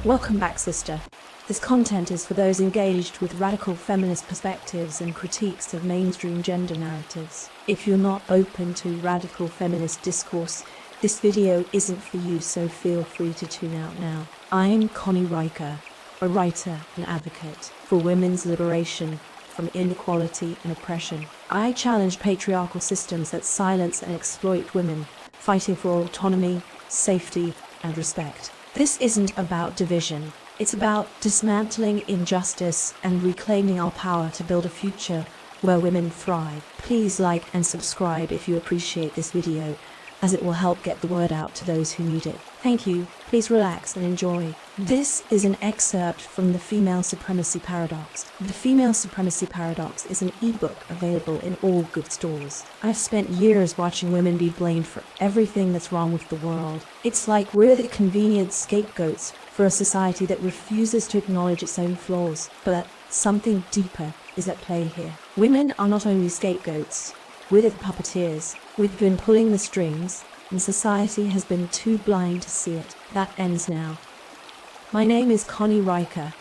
Welcome back, sister. This content is for those engaged with radical feminist perspectives and critiques of mainstream gender narratives. If you're not open to radical feminist discourse, this video isn't for you, so feel free to tune out now. I'm Connie Riker, a writer and advocate for women's liberation from inequality and oppression. I challenge patriarchal systems that silence and exploit women, fighting for autonomy, safety, and respect. This isn't about division. It's about dismantling injustice and reclaiming our power to build a future where women thrive. Please like and subscribe if you appreciate this video, as it will help get the word out to those who need it. Thank you. Please relax and enjoy. This is an excerpt from The Female Supremacy Paradox. The Female Supremacy Paradox is an ebook available in all good stores. I've spent years watching women be blamed for everything that's wrong with the world. It's like we're the convenient scapegoats for a society that refuses to acknowledge its own flaws. But something deeper is at play here. Women are not only scapegoats, we're the puppeteers. We've been pulling the strings, and society has been too blind to see it. That ends now. My name is Connie Riker,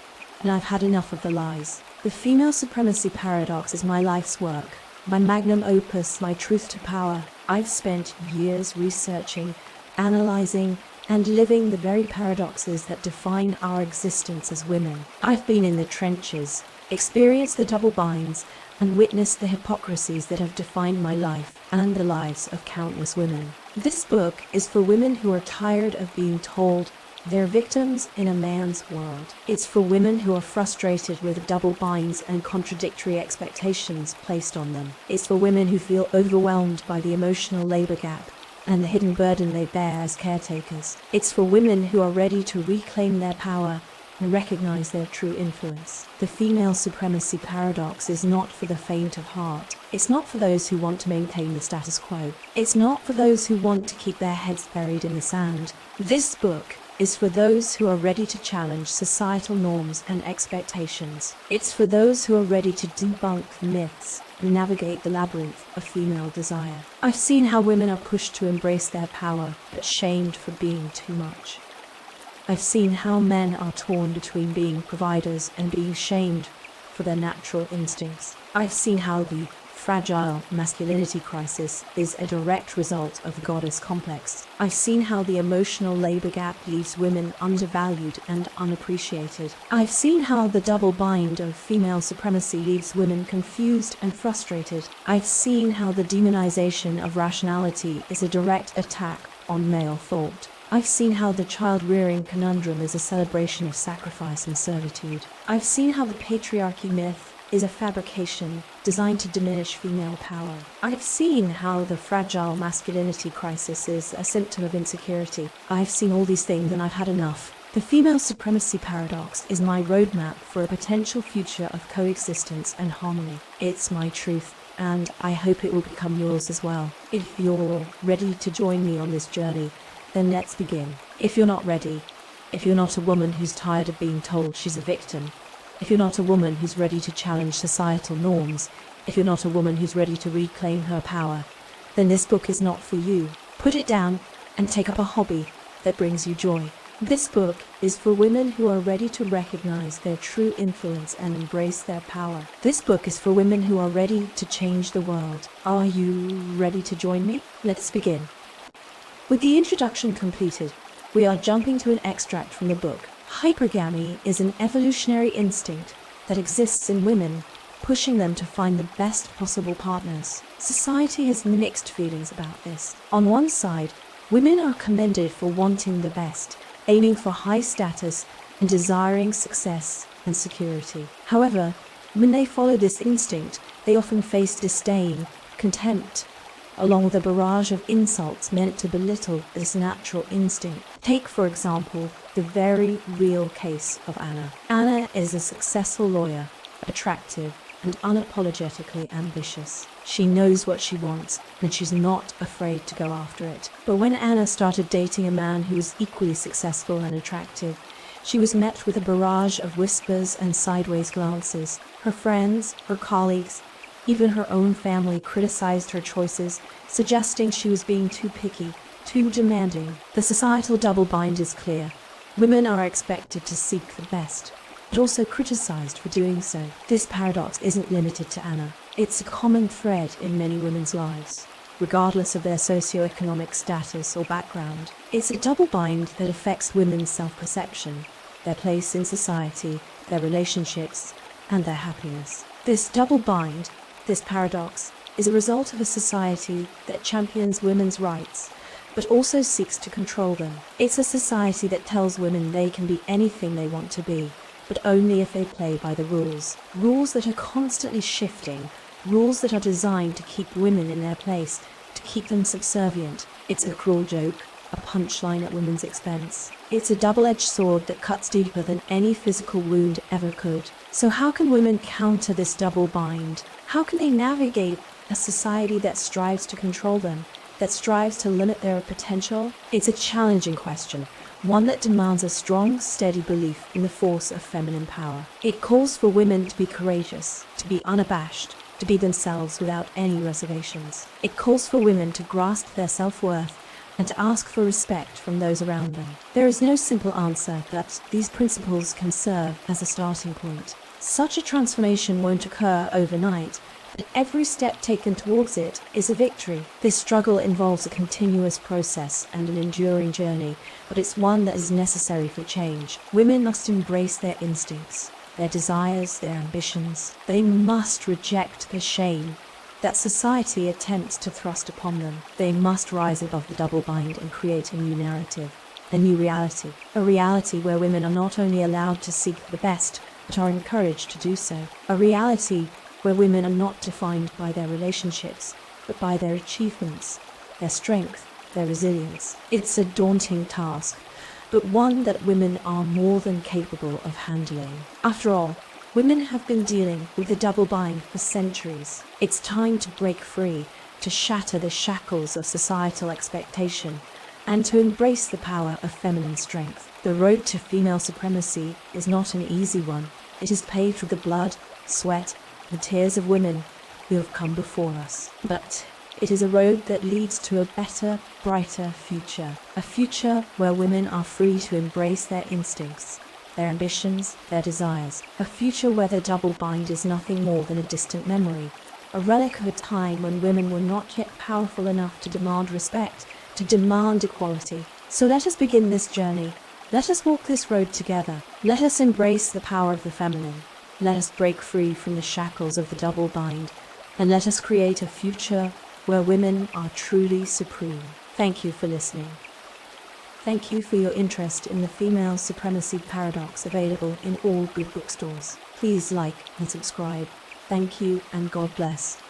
and I've had enough of the lies. The Female Supremacy Paradox is my life's work, my magnum opus, my truth to power. I've spent years researching, analyzing, and living the very paradoxes that define our existence as women. I've been in the trenches, experienced the double binds, and witnessed the hypocrisies that have defined my life and the lives of countless women. This book is for women who are tired of being told they're victims in a man's world. It's for women who are frustrated with double binds and contradictory expectations placed on them. It's for women who feel overwhelmed by the emotional labor gap and the hidden burden they bear as caretakers. It's for women who are ready to reclaim their power and recognize their true influence. The Female Supremacy Paradox is not for the faint of heart. It's not for those who want to maintain the status quo. It's not for those who want to keep their heads buried in the sand. This book is for those who are ready to challenge societal norms and expectations. It's for those who are ready to debunk myths and navigate the labyrinth of female desire. I've seen how women are pushed to embrace their power, but shamed for being too much. I've seen how men are torn between being providers and being shamed for their natural instincts. I've seen how the fragile masculinity crisis is a direct result of the goddess complex. I've seen how the emotional labor gap leaves women undervalued and unappreciated. I've seen how the double bind of female supremacy leaves women confused and frustrated. I've seen how the demonization of rationality is a direct attack on male thought. I've seen how the child-rearing conundrum is a celebration of sacrifice and servitude. I've seen how the patriarchy myth is a fabrication designed to diminish female power. I've seen how the fragile masculinity crisis is a symptom of insecurity. I've seen all these things and I've had enough. The Female Supremacy Paradox is my roadmap for a potential future of coexistence and harmony. It's my truth, and I hope it will become yours as well. If you're ready to join me on this journey, then let's begin. If you're not ready, if you're not a woman who's tired of being told she's a victim, if you're not a woman who's ready to challenge societal norms, if you're not a woman who's ready to reclaim her power, then this book is not for you. Put it down and take up a hobby that brings you joy. This book is for women who are ready to recognize their true influence and embrace their power. This book is for women who are ready to change the world. Are you ready to join me? Let's begin. With the introduction completed, we are jumping to an extract from the book. Hypergamy is an evolutionary instinct that exists in women, pushing them to find the best possible partners. Society has mixed feelings about this. On one side, women are commended for wanting the best, aiming for high status and desiring success and security. However, when they follow this instinct, they often face disdain, contempt, along with a barrage of insults meant to belittle this natural instinct. Take, for example, the very real case of Anna. Anna is a successful lawyer, attractive and unapologetically ambitious. She knows what she wants, and she's not afraid to go after it. But when Anna started dating a man who was equally successful and attractive, she was met with a barrage of whispers and sideways glances. Her friends, her colleagues, even her own family criticized her choices, suggesting she was being too picky, too demanding. The societal double bind is clear. Women are expected to seek the best, but also criticized for doing so. This paradox isn't limited to Anna. It's a common thread in many women's lives, regardless of their socioeconomic status or background. It's a double bind that affects women's self-perception, their place in society, their relationships, and their happiness. This double bind, this paradox, is a result of a society that champions women's rights, but also seeks to control them. It's a society that tells women they can be anything they want to be, but only if they play by the rules. Rules that are constantly shifting, rules that are designed to keep women in their place, to keep them subservient. It's a cruel joke, a punchline at women's expense. It's a double-edged sword that cuts deeper than any physical wound ever could. So how can women counter this double bind? How can they navigate a society that strives to control them, that strives to limit their potential? It's a challenging question, one that demands a strong, steady belief in the force of feminine power. It calls for women to be courageous, to be unabashed, to be themselves without any reservations. It calls for women to grasp their self-worth and to ask for respect from those around them. There is no simple answer, but these principles can serve as a starting point. Such a transformation won't occur overnight, but every step taken towards it is a victory. This struggle involves a continuous process and an enduring journey, but it's one that is necessary for change. Women must embrace their instincts, their desires, their ambitions. They must reject the shame that society attempts to thrust upon them. They must rise above the double bind and create a new narrative, a new reality. A reality where women are not only allowed to seek the best, but are encouraged to do so. A reality where women are not defined by their relationships, but by their achievements, their strength, their resilience. It's a daunting task, but one that women are more than capable of handling. After all, women have been dealing with the double bind for centuries. It's time to break free, to shatter the shackles of societal expectation, and to embrace the power of feminine strength. The road to female supremacy is not an easy one. It is paved with the blood, sweat, and tears of women who have come before us. But it is a road that leads to a better, brighter future. A future where women are free to embrace their instincts, their ambitions, their desires. A future where the double bind is nothing more than a distant memory, a relic of a time when women were not yet powerful enough to demand respect, to demand equality. So let us begin this journey. Let us walk this road together. Let us embrace the power of the feminine. Let us break free from the shackles of the double bind, and let us create a future where women are truly supreme. Thank you for listening. Thank you for your interest in the female supremacy paradox, available in all good bookstores. Please like and subscribe. Thank you, and God bless.